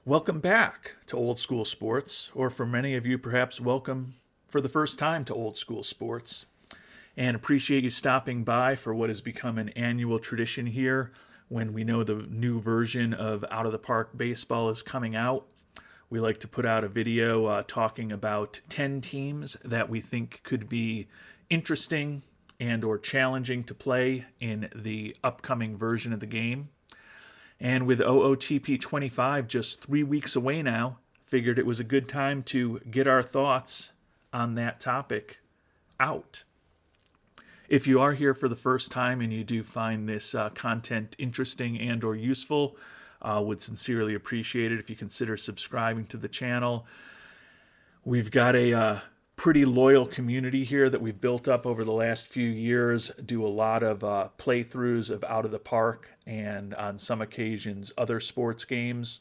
Welcome back to Old School Sports, or for many of you, perhaps welcome for the first time to Old School Sports. And appreciate you stopping by for what has become an annual tradition here when we know the new version of Out of the Park Baseball is coming out. We like to put out a video talking about 10 teams that we think could be interesting and or challenging to play in the upcoming version of the game. And with OOTP 25 just 3 weeks away now, figured it was a good time to get our thoughts on that topic out. If you are here for the first time and you do find this content interesting and or useful, would sincerely appreciate it if you consider subscribing to the channel. We've got a pretty loyal community here that we've built up over the last few years, do a lot of playthroughs of Out of the Park and on some occasions other sports games.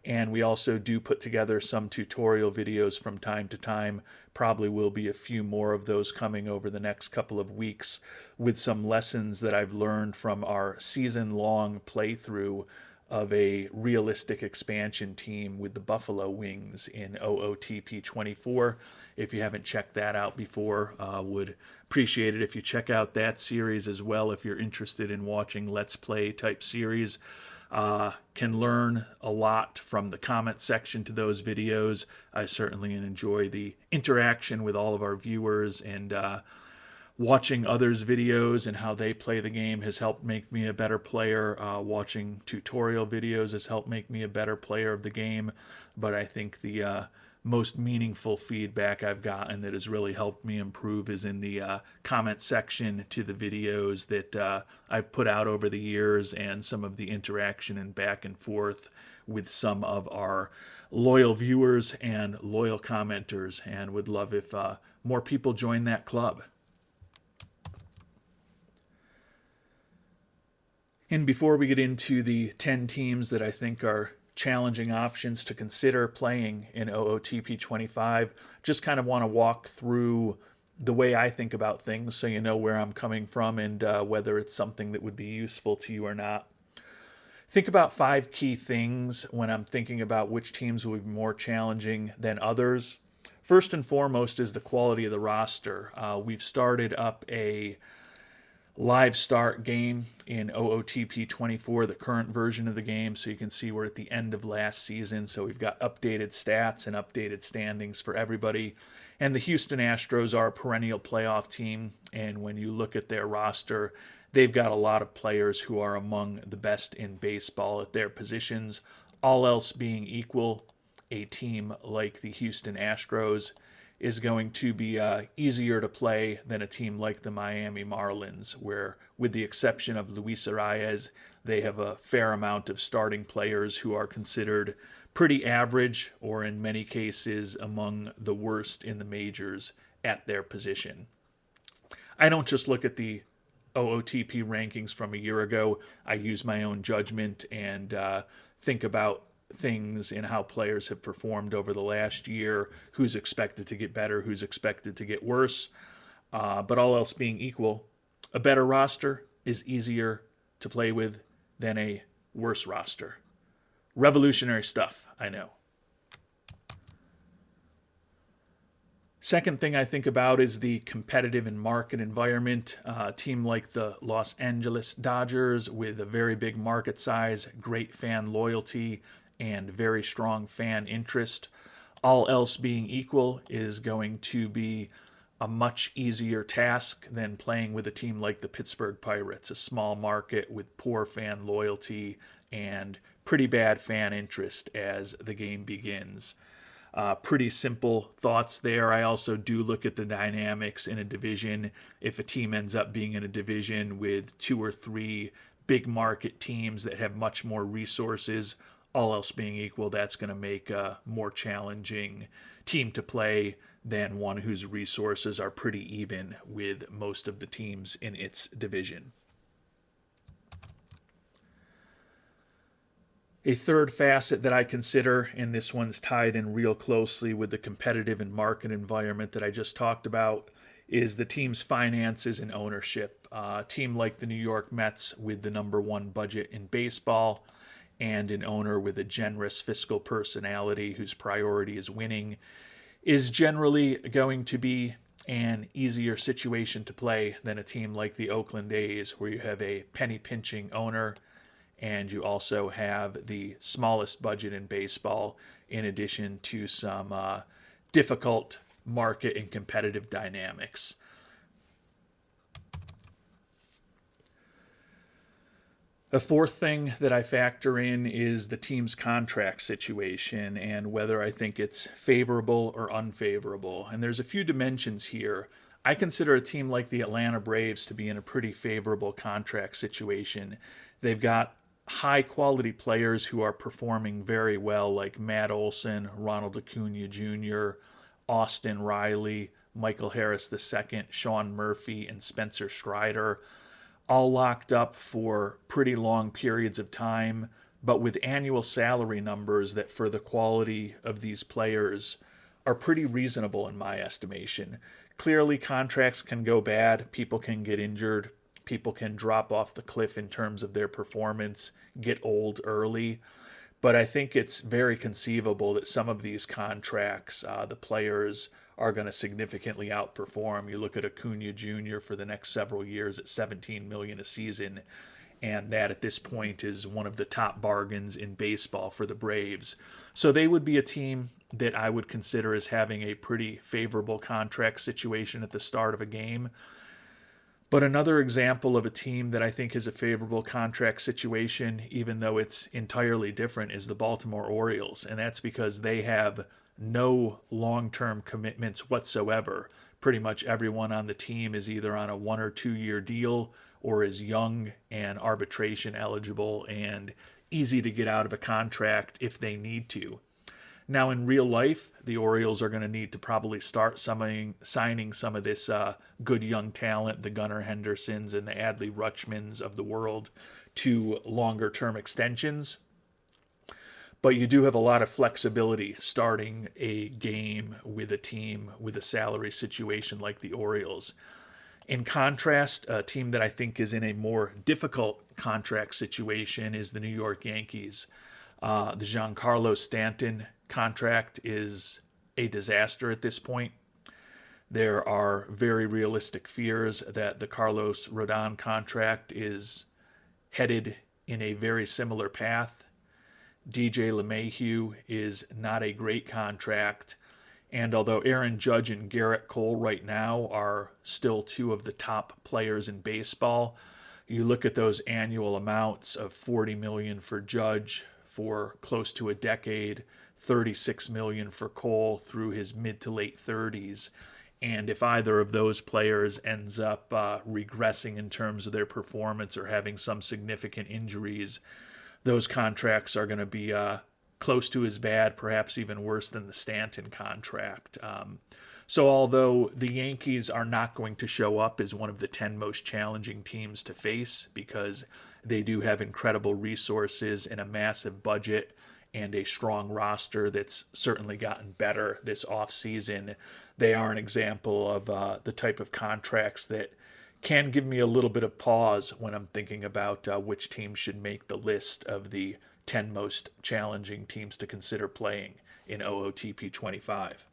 And we also do put together some tutorial videos from time to time. Probably will be a few more of those coming over the next couple of weeks with some lessons that I've learned from our season-long playthrough of a realistic expansion team with the Buffalo Wings in OOTP 24. If you haven't checked that out before, would appreciate it if you check out that series as well if you're interested in watching Let's Play type series. Can learn a lot from the comment section to those videos. I certainly enjoy the interaction with all of our viewers, and watching others' videos and how they play the game has helped make me a better player. Watching tutorial videos has helped make me a better player of the game. But I think the most meaningful feedback I've gotten that has really helped me improve is in the comment section to the videos that I've put out over the years, and some of the interaction and back and forth with some of our loyal viewers and loyal commenters, and would love if more people join that club. And before we get into the 10 teams that I think are challenging options to consider playing in OOTP 25, just kind of want to walk through the way I think about things so you know where I'm coming from and whether it's something that would be useful to you or not. Think about 5 key things when I'm thinking about which teams will be more challenging than others. First and foremost is the quality of the roster. We've started up a live start game in OOTP 24, the current version of the game, so you can see we're at the end of last season, so we've got updated stats and updated standings for everybody. And the Houston Astros are a perennial playoff team, and when you look at their roster, they've got a lot of players who are among the best in baseball at their positions. All else being equal, a team like the Houston Astros is going to be easier to play than a team like the Miami Marlins, where, with the exception of Luis Arias, they have a fair amount of starting players who are considered pretty average, or in many cases among the worst in the majors at their position. I don't just look at the OOTP rankings from a year ago. I use my own judgment and think about things in how players have performed over the last year, who's expected to get better, who's expected to get worse. But all else being equal, a better roster is easier to play with than a worse roster. Revolutionary stuff, I know. Second thing I think about is the competitive and market environment. A team like the Los Angeles Dodgers, with a very big market size, great fan loyalty, and very strong fan interest, all else being equal, is going to be a much easier task than playing with a team like the Pittsburgh Pirates, a small market with poor fan loyalty and pretty bad fan interest as the game begins. Pretty simple thoughts there. I also do look at the dynamics in a division. If a team ends up being in a division with 2 or 3 big market teams that have much more resources, all else being equal, that's going to make a more challenging team to play than one whose resources are pretty even with most of the teams in its division. A third facet that I consider, and this one's tied in real closely with the competitive and market environment that I just talked about, is the team's finances and ownership. A team like the New York Mets, with the #1 budget in baseball and an owner with a generous fiscal personality whose priority is winning is generally going to be an easier situation to play than a team like the Oakland A's, where you have a penny pinching owner and you also have the smallest budget in baseball, in addition to some difficult market and competitive dynamics. The fourth thing that I factor in is the team's contract situation and whether I think it's favorable or unfavorable. And there's a few dimensions here. I consider a team like the Atlanta Braves to be in a pretty favorable contract situation. They've got high quality players who are performing very well, like Matt Olson, Ronald Acuna Jr., Austin Riley, Michael Harris II, Sean Murphy, and Spencer Strider, all locked up for pretty long periods of time, but with annual salary numbers that, for the quality of these players, are pretty reasonable in my estimation. Clearly, contracts can go bad, people can get injured, people can drop off the cliff in terms of their performance, get old early, but I think it's very conceivable that some of these contracts, the players are going to significantly outperform. You look at Acuna Jr. for the next several years at $17 million a season, and that at this point is one of the top bargains in baseball for the Braves. So they would be a team that I would consider as having a pretty favorable contract situation at the start of a game. But another example of a team that I think is a favorable contract situation, even though it's entirely different, is the Baltimore Orioles. And that's because they have no long-term commitments whatsoever. Pretty much everyone on the team is either on a 1 or 2 year deal or is young and arbitration eligible and easy to get out of a contract if they need to. Now, in real life, the Orioles are going to need to probably start signing some of this good young talent, the Gunnar Hendersons and the Adley Rutschmans of the world, to longer-term extensions. But you do have a lot of flexibility starting a game with a team with a salary situation like the Orioles. In contrast, a team that I think is in a more difficult contract situation is the New York Yankees. The Giancarlo Stanton contract is a disaster at this point. There are very realistic fears that the Carlos Rodon contract is headed in a very similar path. DJ LeMahieu is not a great contract, and although Aaron Judge and Garrett Cole right now are still two of the top players in baseball, you look at those annual amounts of $40 million for Judge for close to a decade, $36 million for Cole through his mid to late 30s, and if either of those players ends up regressing in terms of their performance or having some significant injuries, those contracts are going to be close to as bad, perhaps even worse than the Stanton contract. So although the Yankees are not going to show up as one of the 10 most challenging teams to face because they do have incredible resources and a massive budget and a strong roster that's certainly gotten better this offseason, they are an example of the type of contracts that can give me a little bit of pause when I'm thinking about which teams should make the list of the 10 most challenging teams to consider playing in OOTP 25.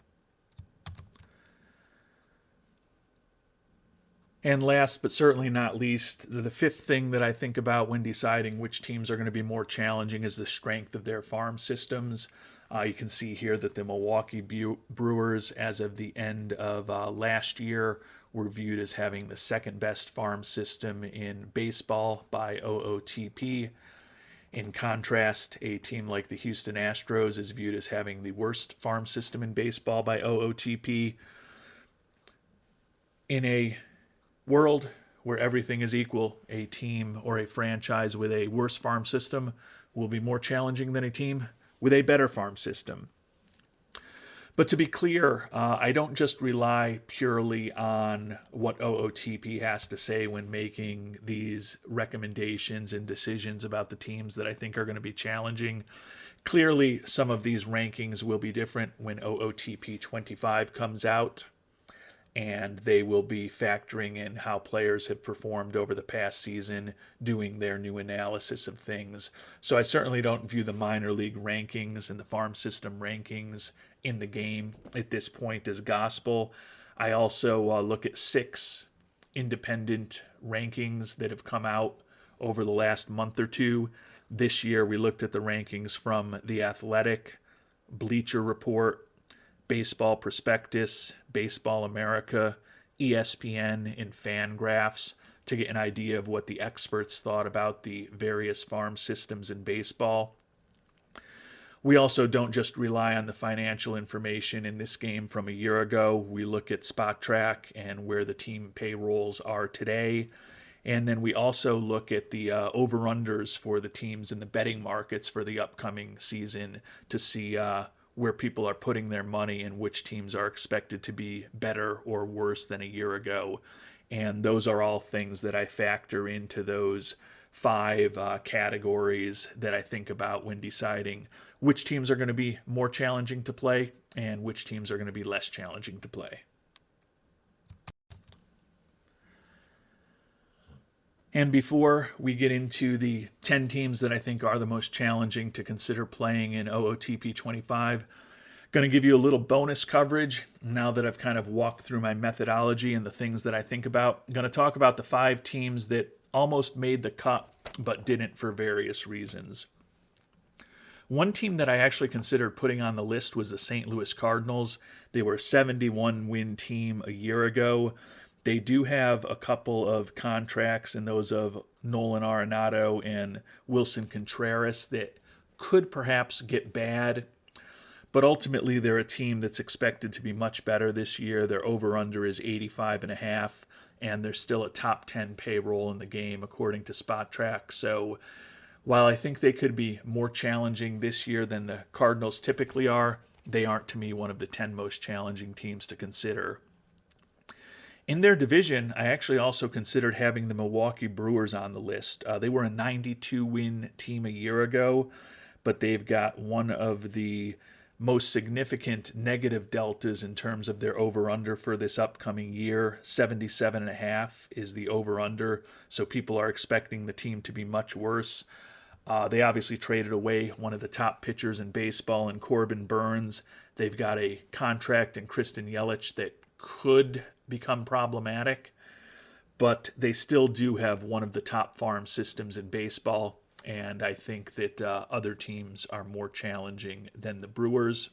And last but certainly not least, the fifth thing that I think about when deciding which teams are going to be more challenging is the strength of their farm systems. You can see here that the Milwaukee Brewers, as of the end of last year, were viewed as having the second best farm system in baseball by OOTP. In contrast, a team like the Houston Astros is viewed as having the worst farm system in baseball by OOTP. In a world where everything is equal, a team or a franchise with a worse farm system will be more challenging than a team with a better farm system. But to be clear, I don't just rely purely on what OOTP has to say when making these recommendations and decisions about the teams that I think are going to be challenging. Clearly, some of these rankings will be different when OOTP 25 comes out. and they will be factoring in how players have performed over the past season, doing their new analysis of things. So I certainly don't view the minor league rankings and the farm system rankings in the game at this point as gospel. I also look at 6 independent rankings that have come out over the last month or two. This year we looked at the rankings from The Athletic, Bleacher Report, Baseball Prospectus, Baseball America, ESPN, and Fangraphs to get an idea of what the experts thought about the various farm systems in baseball. We also don't just rely on the financial information in this game from a year ago. We look at Spot Track and where the team payrolls are today. And then we also look at the over-unders for the teams in the betting markets for the upcoming season to see where people are putting their money and which teams are expected to be better or worse than a year ago. And those are all things that I factor into those 5 categories that I think about when deciding which teams are going to be more challenging to play and which teams are going to be less challenging to play. And before we get into the 10 teams that I think are the most challenging to consider playing in OOTP 25, going to give you a little bonus coverage now that I've kind of walked through my methodology and the things that I think about. I'm going to talk about the 5 teams that almost made the cut but didn't for various reasons. One team that I actually considered putting on the list was the St. Louis Cardinals. They were a 71-win team a year ago. They do have a couple of contracts in those of Nolan Arenado and Wilson Contreras that could perhaps get bad, but ultimately they're a team that's expected to be much better this year. Their over-under is 85.5, and they're still a top 10 payroll in the game according to Spot Track. So while I think they could be more challenging this year than the Cardinals typically are, they aren't to me one of the 10 most challenging teams to consider. In their division, I actually also considered having the Milwaukee Brewers on the list. They were a 92-win team a year ago, but they've got one of the most significant negative deltas in terms of their over-under for this upcoming year. 77.5 is the over-under, so people are expecting the team to be much worse. They obviously traded away one of the top pitchers in baseball in Corbin Burns. They've got a contract in Kristen Yelich that could become problematic, but they still do have one of the top farm systems in baseball, and I think that other teams are more challenging than the Brewers.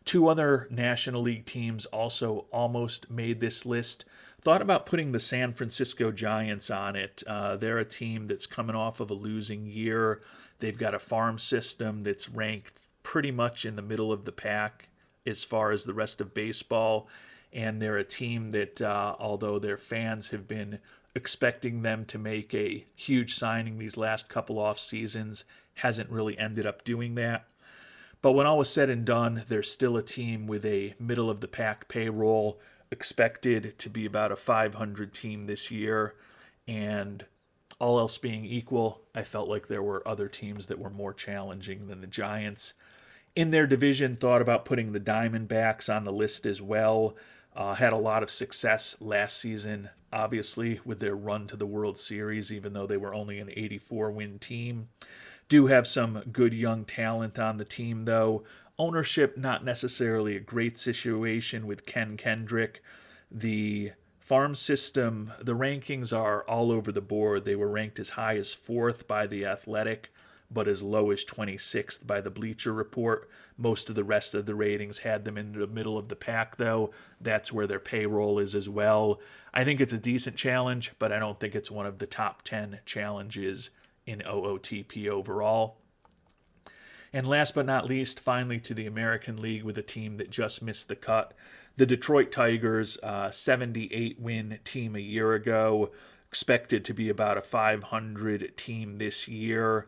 2 other National League teams also almost made this list. Thought about putting the San Francisco Giants on it. They're a team that's coming off of a losing year. They've got a farm system that's ranked pretty much in the middle of the pack as far as the rest of baseball. And they're a team that, although their fans have been expecting them to make a huge signing these last couple off seasons, hasn't really ended up doing that. But when all was said and done, they're still a team with a middle-of-the-pack payroll, expected to be about a 500 team this year. And all else being equal, I felt like there were other teams that were more challenging than the Giants. In their division, thought about putting the Diamondbacks on the list as well. Had a lot of success last season, obviously, with their run to the World Series, even though they were only an 84-win team. Do have some good young talent on the team, though. Ownership, not necessarily a great situation with Ken Kendrick. The farm system, the rankings are all over the board. They were ranked as high as 4th by The Athletic, but as low as 26th by the Bleacher Report. Most of the rest of the ratings had them in the middle of the pack, though. That's where their payroll is as well. I think it's a decent challenge, but I don't think it's one of the top 10 challenges in OOTP overall. And last but not least, finally to the American League with a team that just missed the cut. The Detroit Tigers, 78-win team a year ago, expected to be about a 500 team this year.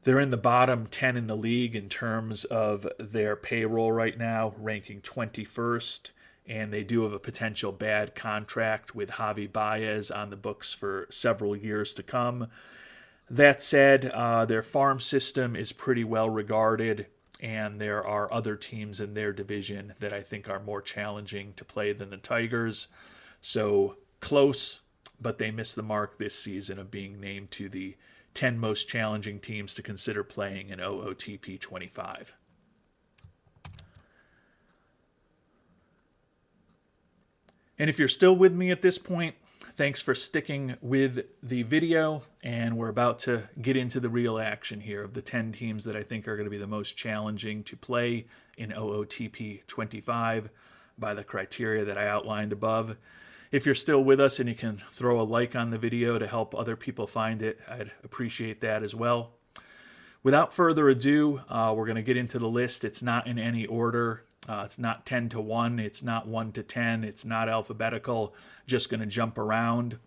They're in the bottom 10 in the league in terms of their payroll right now, ranking 21st, and they do have a potential bad contract with Javi Baez on the books for several years to come. That said, their farm system is pretty well regarded, and there are other teams in their division that I think are more challenging to play than the Tigers. So close, but they missed the mark this season of being named to the 10 most challenging teams to consider playing in OOTP 25. And if you're still with me at this point, thanks for sticking with the video, and we're about to get into the real action here of the 10 teams that I think are going to be the most challenging to play in OOTP 25 by the criteria that I outlined above. If you're still with us and you can throw a like on the video to help other people find it, I'd appreciate that as well. Without further ado, we're going to get into the list. It's not in any order. It's not 10 to 1. It's not 1 to 10. It's not alphabetical. Just going to jump around.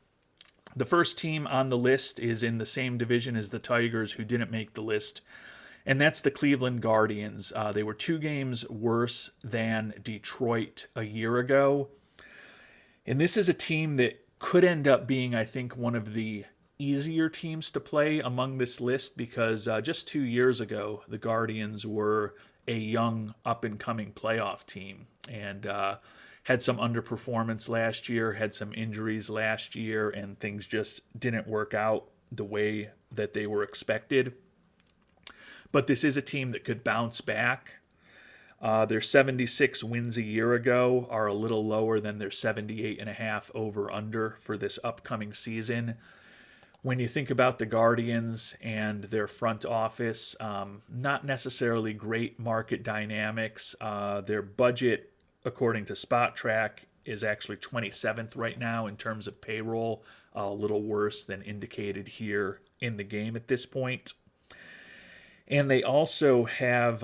The first team on the list is in the same division as the Tigers, who didn't make the list, and that's the Cleveland Guardians. They were 2 games worse than Detroit a year ago. And this is a team that could end up being, I think, one of the easier teams to play among this list, because just 2 years ago, the Guardians were a young, up-and-coming playoff team and had some underperformance last year, had some injuries last year, and things just didn't work out the way that they were expected. But this is a team that could bounce back. Their 76 wins a year ago are a little lower than their 78.5 over-under for this upcoming season. When you think about the Guardians and their front office, not necessarily great market dynamics. Their budget, according to Spot Track, is actually 27th right now in terms of payroll, a little worse than indicated here in the game at this point. And they also have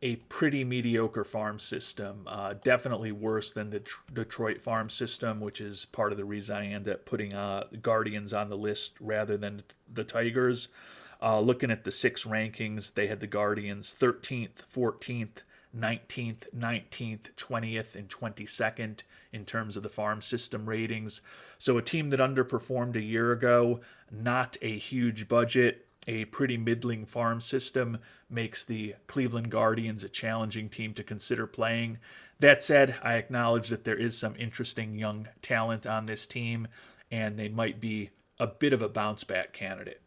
a pretty mediocre farm system, definitely worse than the Detroit farm system, which is part of the reason I ended up putting the Guardians on the list rather than the Tigers. Looking at the 6 rankings, they had the Guardians 13th, 14th, 19th, 19th, 20th, and 22nd in terms of the farm system ratings. So a team that underperformed a year ago, not a huge budget, a pretty middling farm system, makes the Cleveland Guardians a challenging team to consider playing. That said, I acknowledge that there is some interesting young talent on this team, and they might be a bit of a bounce-back candidate.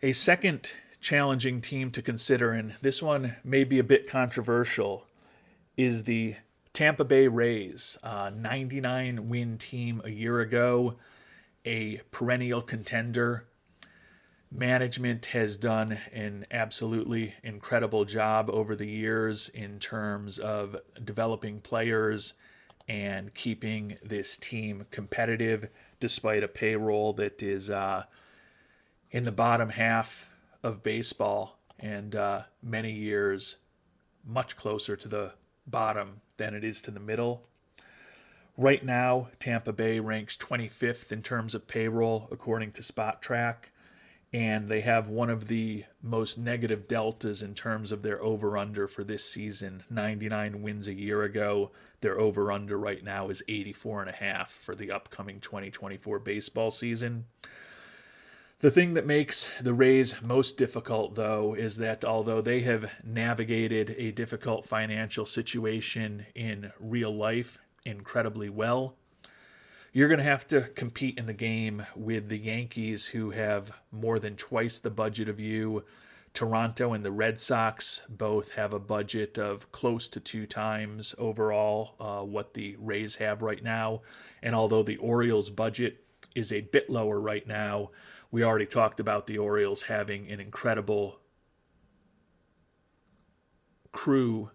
A second challenging team to consider, and this one may be a bit controversial, is the Tampa Bay Rays, 99-win team a year ago, a perennial contender. Management has done an absolutely incredible job over the years in terms of developing players and keeping this team competitive despite a payroll that is in the bottom half of baseball, and many years much closer to the bottom than it is to the middle. Right now, Tampa Bay ranks 25th in terms of payroll, according to Spot Track, and they have one of the most negative deltas in terms of their over-under for this season. 99 wins a year ago. Their over-under right now is 84.5 for the upcoming 2024 baseball season. The thing that makes the Rays most difficult, though, is that although they have navigated a difficult financial situation in real life incredibly well, you're going to have to compete in the game with the Yankees, who have more than twice the budget of you. Toronto and the Red Sox both have a budget of close to 2 times overall what the Rays have right now. And although the Orioles' budget is a bit lower right now, we already talked about the Orioles having an incredible crew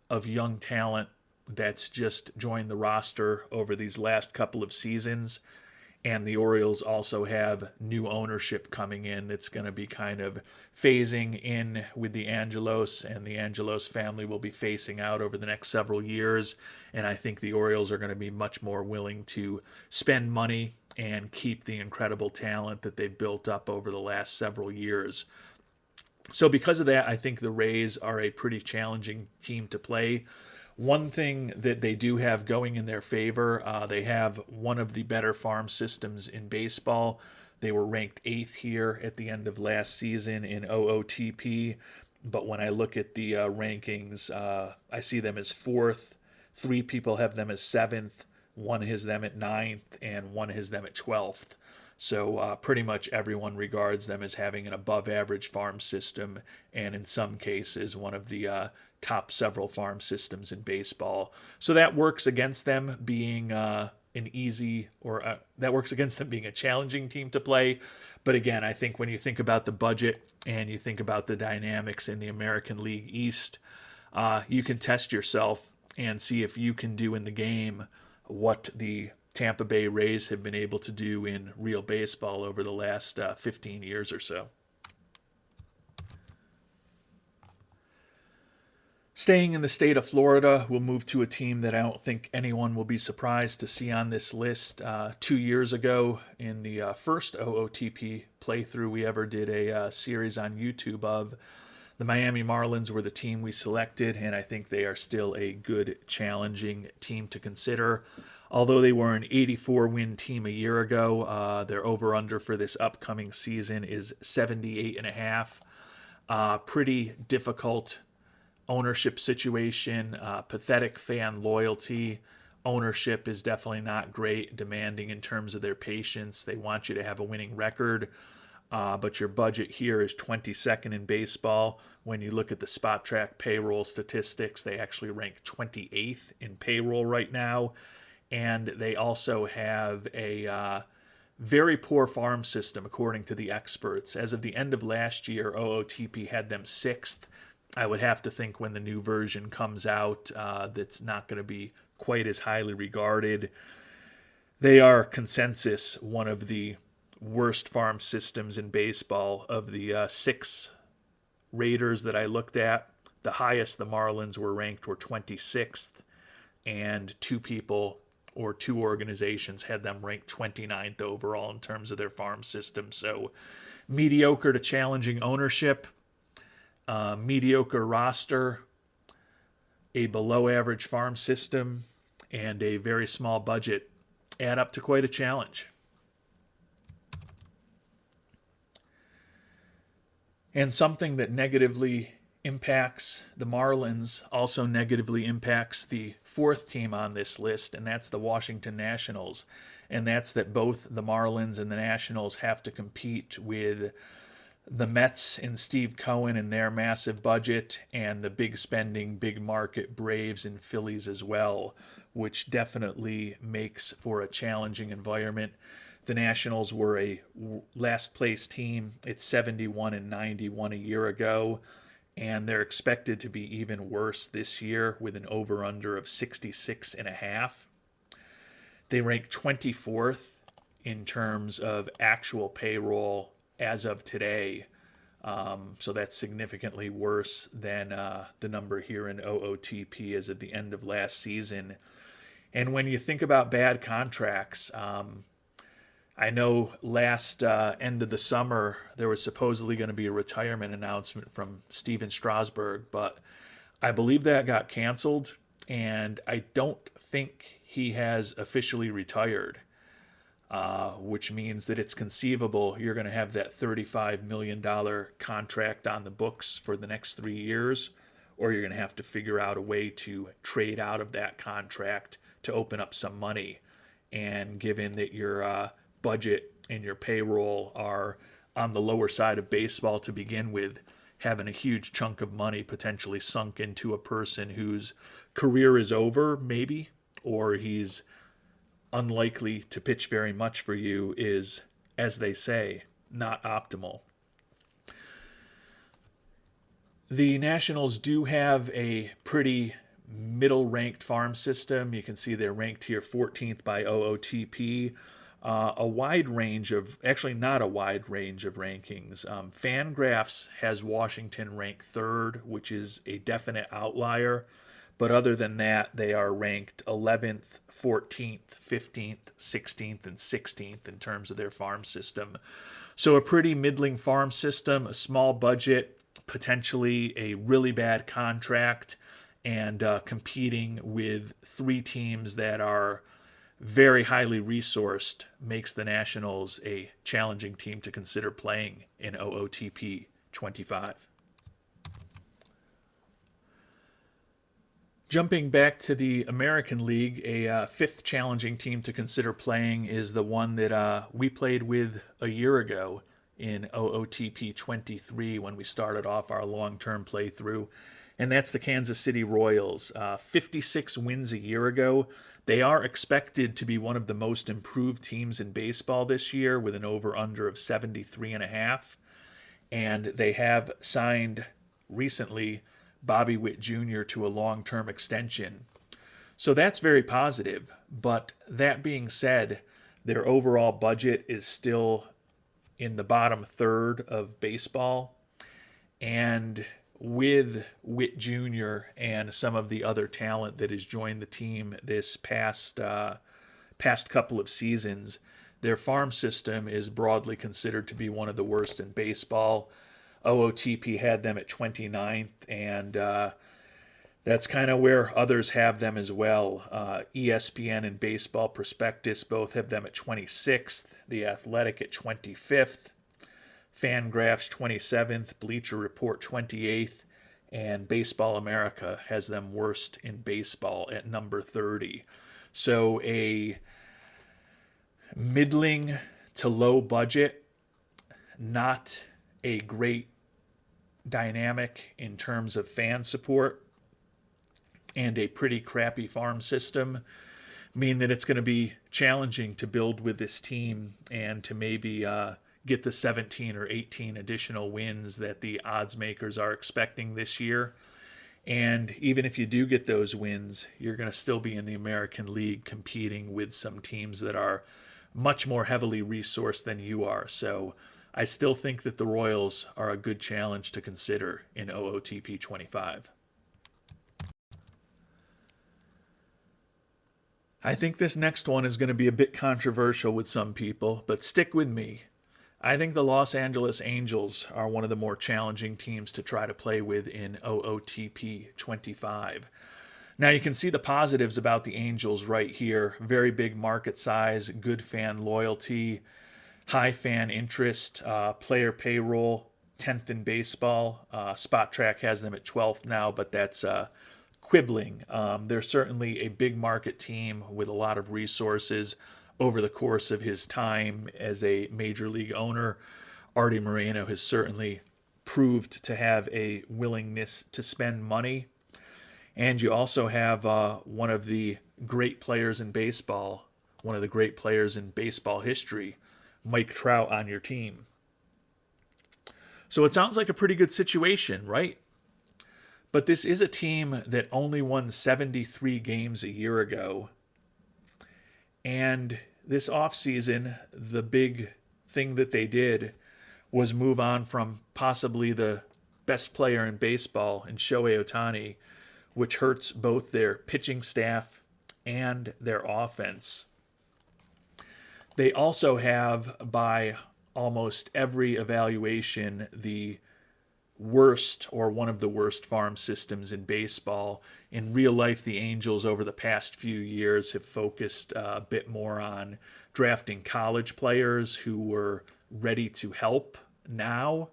of young talent that's just joined the roster over these last couple of seasons. And the Orioles also have new ownership coming in that's going to be kind of phasing in with the Angelos, and the Angelos family will be phasing out over the next several years. And I think the Orioles are going to be much more willing to spend money and keep the incredible talent that they've built up over the last several years. So because of that, I think the Rays are a pretty challenging team to play. One thing that they do have going in their favor, they have one of the better farm systems in baseball. They were ranked 8th here at the end of last season in OOTP. But when I look at the rankings, I see them as 4th. 3 people have them as 7th. 1 has them at 9th, and 1 has them at 12th. So pretty much everyone regards them as having an above-average farm system, and in some cases, one of the top several farm systems in baseball. So that works against them being that works against them being a challenging team to play. But again, I think when you think about the budget and you think about the dynamics in the American League East, you can test yourself and see if you can do in the game what the Tampa Bay Rays have been able to do in real baseball over the last 15 years or so. Staying in the state of Florida, we'll move to a team that I don't think anyone will be surprised to see on this list. 2 years ago, in the first OOTP playthrough we ever did a series on YouTube of, the Miami Marlins were the team we selected, and I think they are still a good, challenging team to consider. Although they were an 84-win team a year ago, their over-under for this upcoming season is 78.5. Pretty difficult ownership situation, pathetic fan loyalty. Ownership is definitely not great, demanding in terms of their patience. They want you to have a winning record, but your budget here is 22nd in baseball. When you look at the Spot Track payroll statistics, they actually rank 28th in payroll right now, and they also have a very poor farm system, according to the experts. As of the end of last year, OOTP had them 6th. I would have to think when the new version comes out, that's not going to be quite as highly regarded. They are consensus one of the worst farm systems in baseball. Of the 6 raters that I looked at, the highest the Marlins were ranked were 26th, and 2 organizations had them ranked 29th overall in terms of their farm system. So mediocre to challenging ownership, mediocre roster, a below-average farm system, and a very small budget add up to quite a challenge. And something that negatively impacts the Marlins also negatively impacts the 4th team on this list, and that's the Washington Nationals. And that's that both the Marlins and the Nationals have to compete with the Mets and Steve Cohen and their massive budget, and the big spending, big market Braves and Phillies as well, which definitely makes for a challenging environment. The Nationals were a last place team at 71-91 a year ago, and they're expected to be even worse this year with an over-under of 66.5. They rank 24th in terms of actual payroll as of today. So that's significantly worse than the number here in OOTP as of the end of last season. And when you think about bad contracts, I know last end of the summer there was supposedly going to be a retirement announcement from Steven Strasburg, but I believe that got canceled, and I don't think he has officially retired. Which means that it's conceivable you're going to have that $35 million contract on the books for the next 3 years, or you're going to have to figure out a way to trade out of that contract to open up some money. And given that your budget and your payroll are on the lower side of baseball to begin with, having a huge chunk of money potentially sunk into a person whose career is over, maybe, or he's unlikely to pitch very much for you is, as they say, not optimal. The Nationals do have a pretty middle-ranked farm system. You can see they're ranked here 14th by OOTP. A wide range of, actually not a wide range of rankings. Fangraphs has Washington ranked 3rd, which is a definite outlier. But other than that, they are ranked 11th, 14th, 15th, 16th, and 16th in terms of their farm system. So a pretty middling farm system, a small budget, potentially a really bad contract, and competing with 3 teams that are very highly resourced makes the Nationals a challenging team to consider playing in OOTP 25. Jumping back to the American League, a fifth challenging team to consider playing is the one that we played with a year ago in OOTP 23 when we started off our long-term playthrough, and that's the Kansas City Royals. 56 wins a year ago. They are expected to be one of the most improved teams in baseball this year with an over-under of 73.5, and they have signed recently Bobby Witt Jr. to a long-term extension. So that's very positive, but that being said, their overall budget is still in the bottom third of baseball, and with Witt Jr. and some of the other talent that has joined the team this past couple of seasons, their farm system is broadly considered to be one of the worst in baseball. OOTP had them at 29th, and that's kind of where others have them as well. ESPN and Baseball Prospectus both have them at 26th, The Athletic at 25th, Fangraphs 27th, Bleacher Report 28th, and Baseball America has them worst in baseball at number 30. So a middling to low budget, not a great dynamic in terms of fan support, and a pretty crappy farm system mean that it's going to be challenging to build with this team and to maybe get the 17 or 18 additional wins that the odds makers are expecting this year. And even if you do get those wins, you're going to still be in the American League competing with some teams that are much more heavily resourced than you are. So I still think that the Royals are a good challenge to consider in OOTP 25. I think this next one is going to be a bit controversial with some people, but stick with me. I think the Los Angeles Angels are one of the more challenging teams to try to play with in OOTP 25. Now you can see the positives about the Angels right here. Very big market size, good fan loyalty, high fan interest, player payroll, 10th in baseball. Spot Track has them at 12th now, but that's quibbling. They're certainly a big market team with a lot of resources. Over the course of his time as a major league owner, Artie Moreno has certainly proved to have a willingness to spend money. And you also have one of the great players in baseball, one of the great players in baseball history, Mike Trout, on your team. So it sounds like a pretty good situation, right? But this is a team that only won 73 games a year ago. And this offseason, the big thing that they did was move on from possibly the best player in baseball in Shohei Ohtani, which hurts both their pitching staff and their offense. They also have, by almost every evaluation, the worst or one of the worst farm systems in baseball. In real life, the Angels over the past few years have focused a bit more on drafting college players who were ready to help now,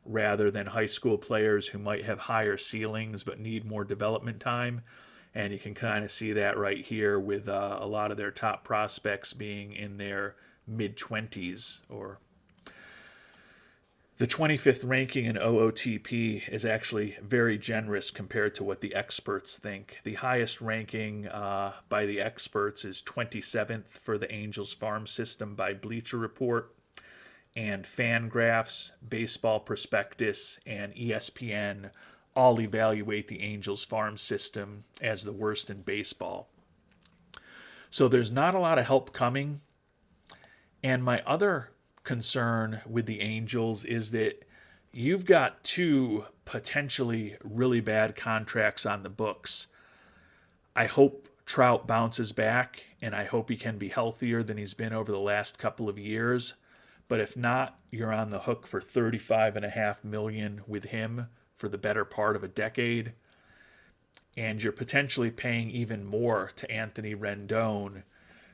rather than high school players who might have higher ceilings but need more development time. And you can kind of see that right here with a lot of their top prospects being in their mid-20s. Or the 25th ranking in OOTP is actually very generous compared to what the experts think. The highest ranking by the experts is 27th for the Angels farm system by Bleacher Report, and Fangraphs, Baseball Prospectus, and ESPN all evaluate the Angels farm system as the worst in baseball. So there's not a lot of help coming. And my other concern with the Angels is that you've got two potentially really bad contracts on the books. I hope Trout bounces back, and I hope he can be healthier than he's been over the last couple of years. But if not, you're on the hook for $35.5 million with him for the better part of a decade. And you're potentially paying even more to Anthony Rendon,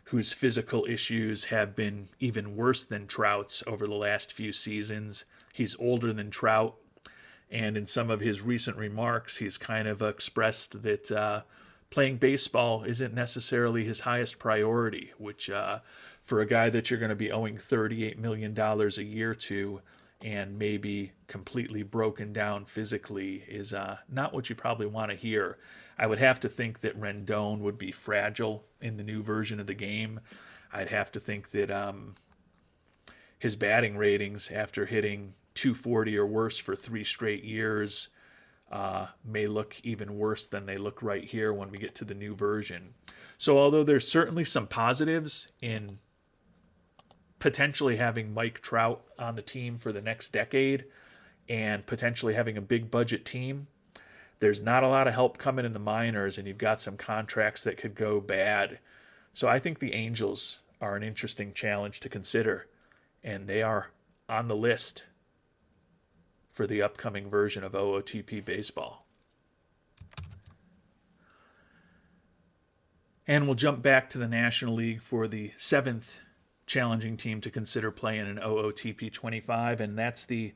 whose physical issues have been even worse than Trout's over the last few seasons. He's older than Trout, and in some of his recent remarks, he's kind of expressed that playing baseball isn't necessarily his highest priority, which for a guy that you're going to be owing $38 million a year to and maybe completely broken down physically is not what you probably want to hear. I would have to think that Rendon would be fragile in the new version of the game. I'd have to think that his batting ratings after hitting 240 or worse for 3 straight years may look even worse than they look right here when we get to the new version. So although there's certainly some positives in potentially having Mike Trout on the team for the next decade and potentially having a big budget team, there's not a lot of help coming in the minors, and you've got some contracts that could go bad. So I think the Angels are an interesting challenge to consider, and they are on the list for the upcoming version of OOTP baseball. And we'll jump back to the National League for the 7th challenging team to consider playing in OOTP 25, and that's the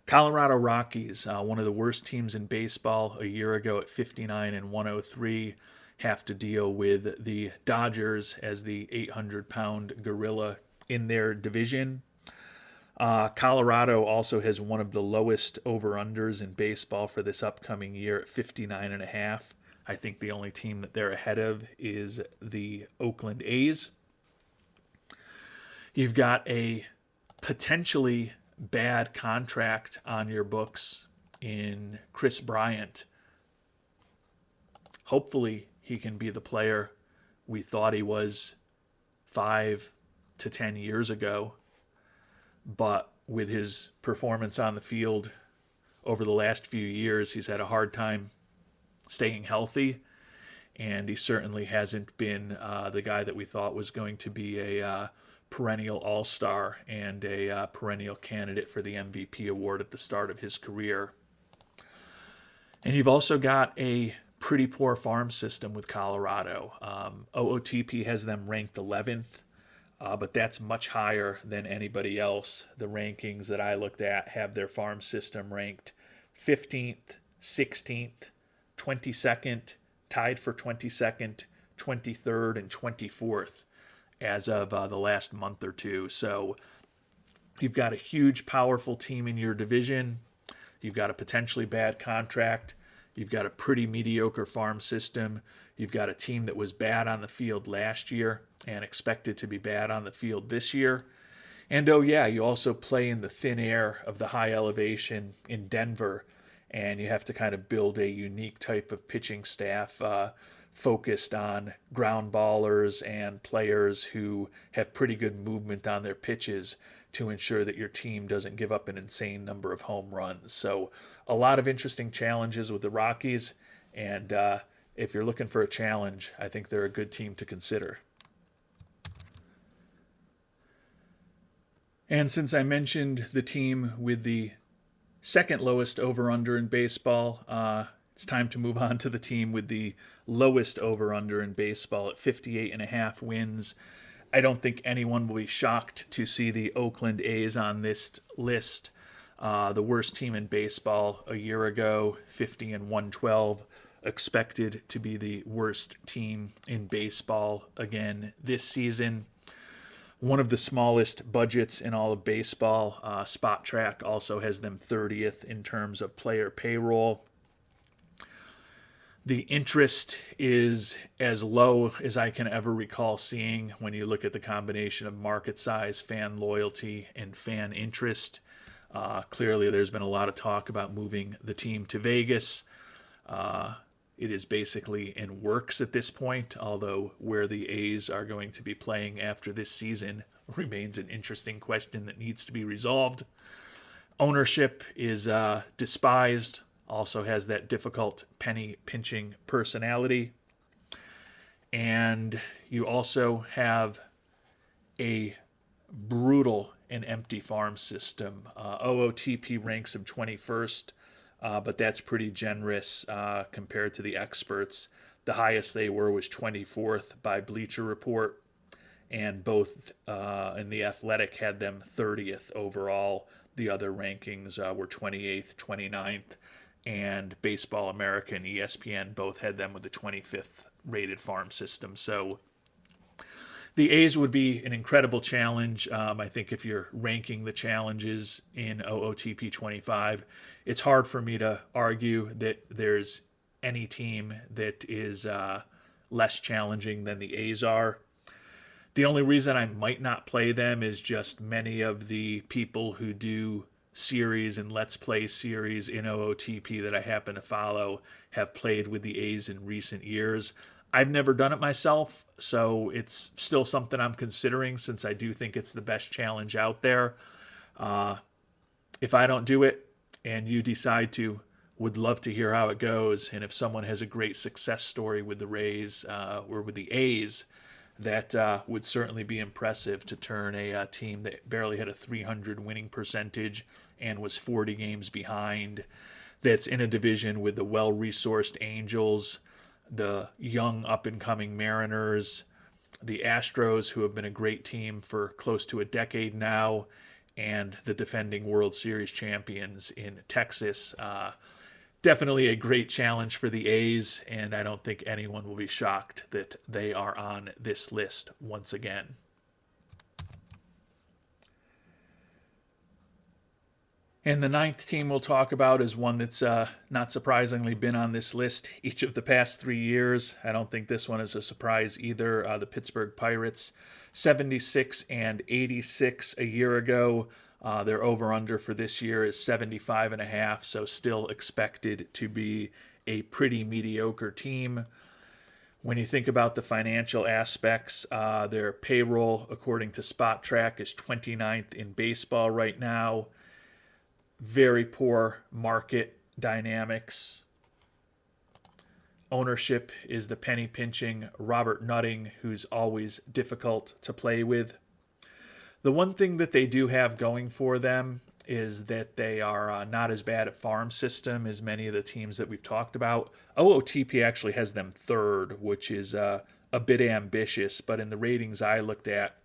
Colorado Rockies, one of the worst teams in baseball a year ago at 59-103, have to deal with the Dodgers as the 800-pound gorilla in their division. Colorado also has one of the lowest over-unders in baseball for this upcoming year at 59.5. I think the only team that they're ahead of is the Oakland A's. You've got a potentially bad contract on your books in Chris Bryant. Hopefully he can be the player we thought he was 5 to 10 years ago. But with his performance on the field over the last few years, he's had a hard time staying healthy. And he certainly hasn't been the guy that we thought was going to be a perennial all-star and a perennial candidate for the MVP award at the start of his career. And you've also got a pretty poor farm system with Colorado. OOTP has them ranked 11th, but that's much higher than anybody else. The rankings that I looked at have their farm system ranked 15th, 16th, 22nd, tied for 22nd, 23rd, and 24th. As of the last month or two. So you've got a huge, powerful team in your division. You've got a potentially bad contract. You've got a pretty mediocre farm system. You've got a team that was bad on the field last year and expected to be bad on the field this year. And oh yeah, you also play in the thin air of the high elevation in Denver, and you have to kind of build a unique type of pitching staff focused on ground ballers and players who have pretty good movement on their pitches to ensure that your team doesn't give up an insane number of home runs. So a lot of interesting challenges with the Rockies, and if you're looking for a challenge, I think they're a good team to consider. And since I mentioned the team with the second lowest over-under in baseball, it's time to move on to the team with the lowest over-under in baseball at 58.5 wins. I don't think anyone will be shocked to see the Oakland A's on this list. The worst team in baseball a year ago, 50-112, expected to be the worst team in baseball again this season. One of the smallest budgets in all of baseball. Spot Track also has them 30th in terms of player payroll. The interest is as low as I can ever recall seeing when you look at the combination of market size, fan loyalty, and fan interest. Clearly, there's been a lot of talk about moving the team to Vegas. It is basically in works at this point, although where the A's are going to be playing after this season remains an interesting question that needs to be resolved. Ownership is despised. Also has that difficult penny-pinching personality. And you also have a brutal and empty farm system. OOTP ranks him 21st, but that's pretty generous compared to the experts. The highest they were was 24th by Bleacher Report. and both and the Athletic had them 30th overall. The other rankings were 28th, 29th, and Baseball America and ESPN both had them with the 25th rated farm system. So the A's would be an incredible challenge. I think if you're ranking the challenges in OOTP 25, it's hard for me to argue that there's any team that is less challenging than the A's are. The only reason I might not play them is just many of the people who do series and Let's Play series in OOTP that I happen to follow have played with the A's in recent years. I've never done it myself, so it's still something I'm considering since I do think it's the best challenge out there. If I don't do it and you decide to, would love to hear how it goes. And if someone has a great success story with the Rays or with the A's, that would certainly be impressive to turn a team that barely had a 300 winning percentage and was 40 games behind, that's in a division with the well-resourced Angels, the young up-and-coming Mariners, the Astros, who have been a great team for close to a decade now, and the defending World Series champions in Texas. Definitely a great challenge for the A's, and I don't think anyone will be shocked that they are on this list once again. And the ninth team we'll talk about is one that's not surprisingly been on this list each of the past 3 years. I don't think this one is a surprise either. The Pittsburgh Pirates, 76 and 86 a year ago. Their over-under for this year is 75.5, so still expected to be a pretty mediocre team. When you think about the financial aspects, their payroll, according to Spot Track, is 29th in baseball right now. Very poor market dynamics. Ownership is the penny-pinching Robert Nutting, who's always difficult to play with. The one thing that they do have going for them is that they are not as bad at farm system as many of the teams that we've talked about. OOTP actually has them third, which is a bit ambitious, but in the ratings I looked at,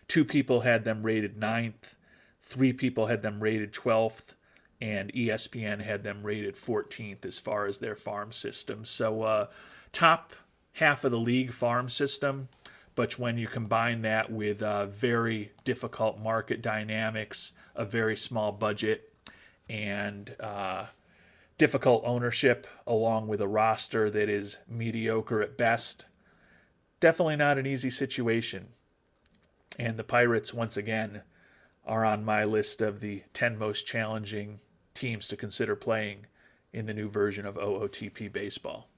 2 people had them rated 9th, 3 people had them rated 12th, and ESPN had them rated 14th as far as their farm system. So top half of the league farm system, but when you combine that with very difficult market dynamics, a very small budget, and difficult ownership, along with a roster that is mediocre at best, definitely not an easy situation. And the Pirates, once again, are on my list of the 10 most challenging teams to consider playing in the new version of OOTP baseball.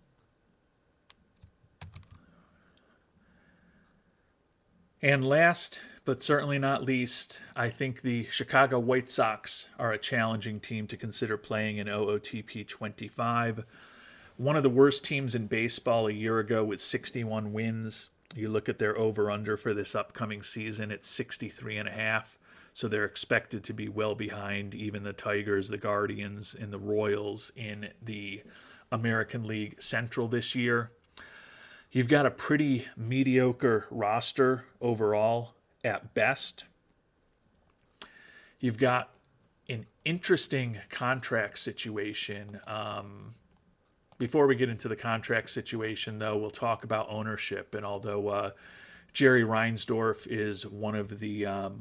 And last, but certainly not least, I think the Chicago White Sox are a challenging team to consider playing in OOTP 25. One of the worst teams in baseball a year ago with 61 wins. You look at their over-under for this upcoming season, it's 63.5. So they're expected to be well behind even the Tigers, the Guardians, and the Royals in the American League Central this year. You've got a pretty mediocre roster overall at best. You've got an interesting contract situation. Before we get into the contract situation, though, we'll talk about ownership. And although Jerry Reinsdorf is one of the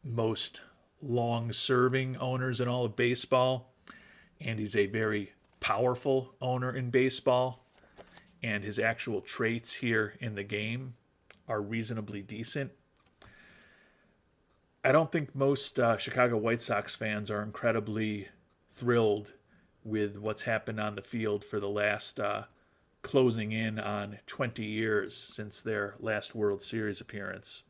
most long-serving owners in all of baseball, and he's a very powerful owner in baseball, and his actual traits here in the game are reasonably decent, I don't think most Chicago White Sox fans are incredibly thrilled with what's happened on the field for the last closing in on 20 years since their last World Series appearance.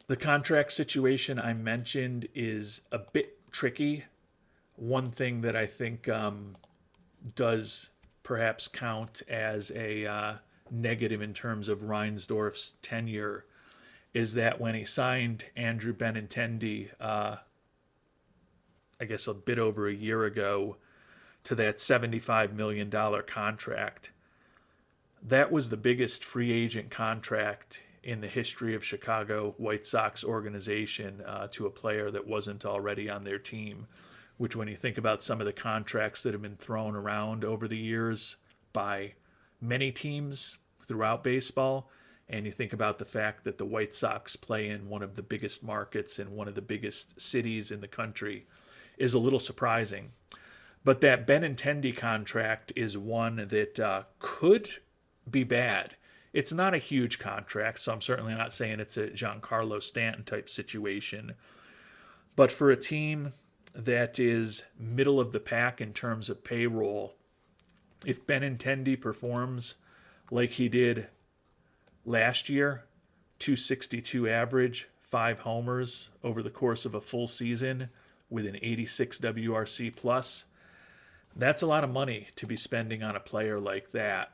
The contract situation I mentioned is a bit tricky. One thing that I think does perhaps count as a negative in terms of Reinsdorf's tenure is that when he signed Andrew Benintendi, I guess a bit over a year ago, to that $75 million contract, That was the biggest free agent contract in the history of Chicago White Sox organization to a player that wasn't already on their team, which when you think about some of the contracts that have been thrown around over the years by many teams throughout baseball, and you think about the fact that the White Sox play in one of the biggest markets in one of the biggest cities in the country, is a little surprising. But that Benintendi contract is one that could be bad. It's not a huge contract, so I'm certainly not saying it's a Giancarlo Stanton type situation. But for a team that is middle of the pack in terms of payroll, if Benintendi performs like he did last year, 262 average, 5 homers over the course of a full season with an 86 WRC plus, that's a lot of money to be spending on a player like that.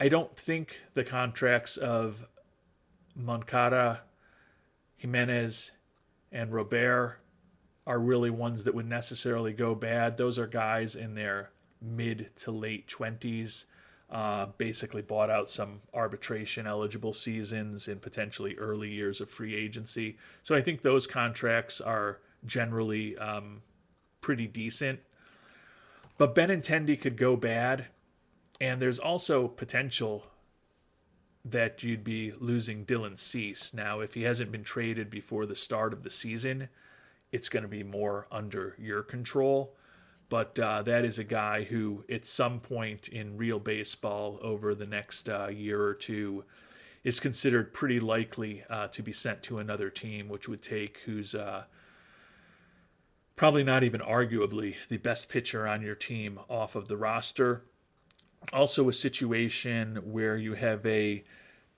I don't think the contracts of Moncada, Jimenez, and Robert are really ones that would necessarily go bad. Those are guys in their mid to late 20s, basically bought out some arbitration eligible seasons in potentially early years of free agency. So I think those contracts are generally pretty decent. But Benintendi could go bad, and there's also potential that you'd be losing Dylan Cease. Now, if he hasn't been traded before the start of the season, it's going to be more under your control. But that is a guy who, at some point in real baseball over the next year or two, is considered pretty likely to be sent to another team, which would take who's probably not even arguably the best pitcher on your team off of the roster. Also a situation where you have a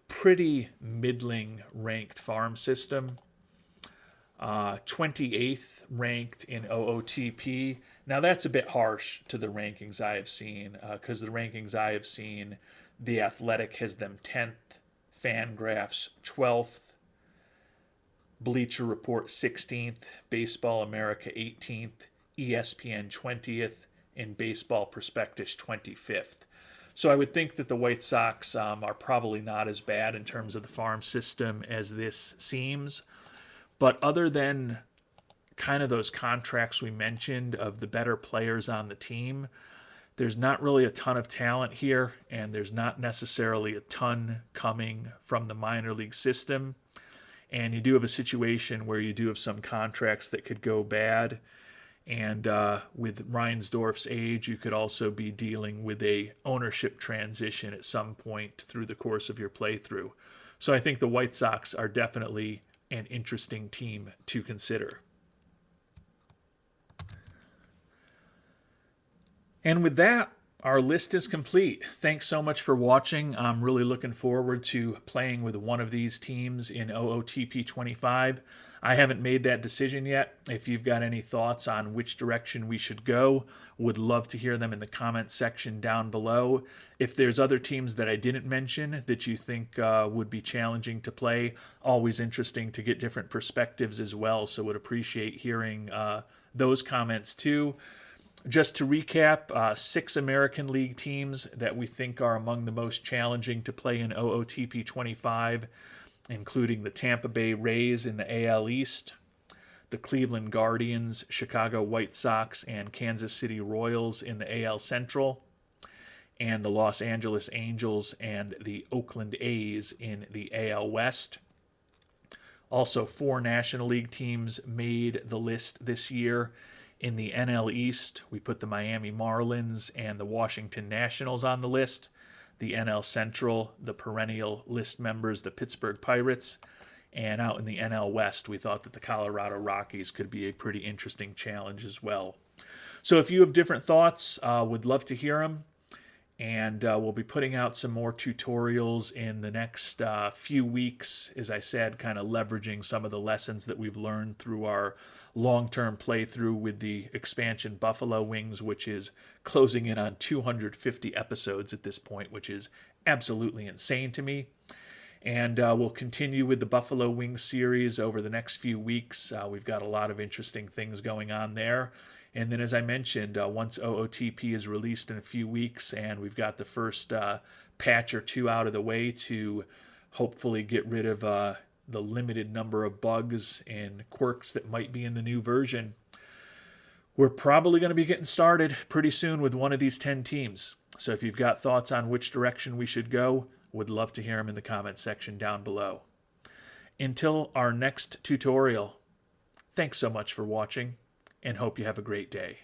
pretty middling ranked farm system. 28th ranked in OOTP. Now that's a bit harsh to the rankings I have seen, because the rankings I have seen, The Athletic has them 10th, Fangraphs 12th, Bleacher Report 16th, Baseball America 18th, ESPN 20th, and Baseball Prospectus 25th. So I would think that the White Sox are probably not as bad in terms of the farm system as this seems. But other than kind of those contracts we mentioned of the better players on the team, there's not really a ton of talent here, and there's not necessarily a ton coming from the minor league system. And you do have a situation where you do have some contracts that could go bad. And with Reinsdorf's age, you could also be dealing with a ownership transition at some point through the course of your playthrough. So I think the White Sox are definitely an interesting team to consider. And with that, our list is complete. Thanks so much for watching. I'm really looking forward to playing with one of these teams in OOTP 25. I haven't made that decision yet. If you've got any thoughts on which direction we should go, would love to hear them in the comment section down below. If there's other teams that I didn't mention that you think would be challenging to play, always interesting to get different perspectives as well, so would appreciate hearing those comments too. Just to recap, 6 American League teams that we think are among the most challenging to play in OOTP 25, including the Tampa Bay Rays in the AL East, the Cleveland Guardians, Chicago White Sox, and Kansas City Royals in the AL Central, and the Los Angeles Angels and the Oakland A's in the AL West. Also, 4 National League teams made the list this year. In the NL East, we put the Miami Marlins and the Washington Nationals on the list. The NL Central, the perennial list members, the Pittsburgh Pirates. And out in the NL West, we thought that the Colorado Rockies could be a pretty interesting challenge as well. So if you have different thoughts, would love to hear them. And we'll be putting out some more tutorials in the next few weeks, as I said, kind of leveraging some of the lessons that we've learned through our long-term playthrough with the expansion Buffalo Wings, which is closing in on 250 episodes at this point, which is absolutely insane to me. And we'll continue with the Buffalo Wings series over the next few weeks. We've got a lot of interesting things going on there. And then, as I mentioned, once OOTP is released in a few weeks and we've got the first patch or two out of the way to hopefully get rid of the limited number of bugs and quirks that might be in the new version. We're probably going to be getting started pretty soon with one of these 10 teams. So if you've got thoughts on which direction we should go, would love to hear them in the comments section down below. Until our next tutorial, thanks so much for watching and hope you have a great day.